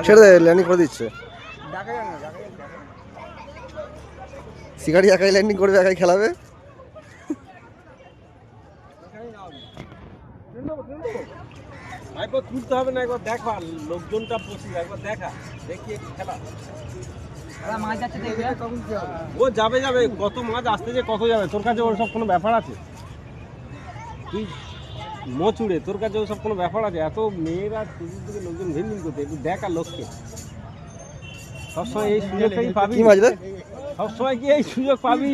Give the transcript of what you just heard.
ছেড়ে দে, ল্যান্ডিং করে দিচ্ছে। শিকারি একাই ল্যান্ডিং করবে, একাই খেলাবে। একবার তুলতে হবে না, একবার দেখা লোকজনটা পড়ছিল, একবার দেখা দেখি খেলা। ও যাবে যাবে, কত মাছ আসতে যে কত যাবে, তোর কাছে ওর সব কোনো ব্যাপার আছে? তুই মচুড়ে, তোর কাছে ওসব কোনো ব্যাপার আছে? এত মেয়েরা দিকে লোকজন ভিড় করতে, একটু দেখা লোককে। সবসময় এই সুযোগটাই পাবি। কি মাছ রে? সবসময় কি এই সুযোগ পাবি?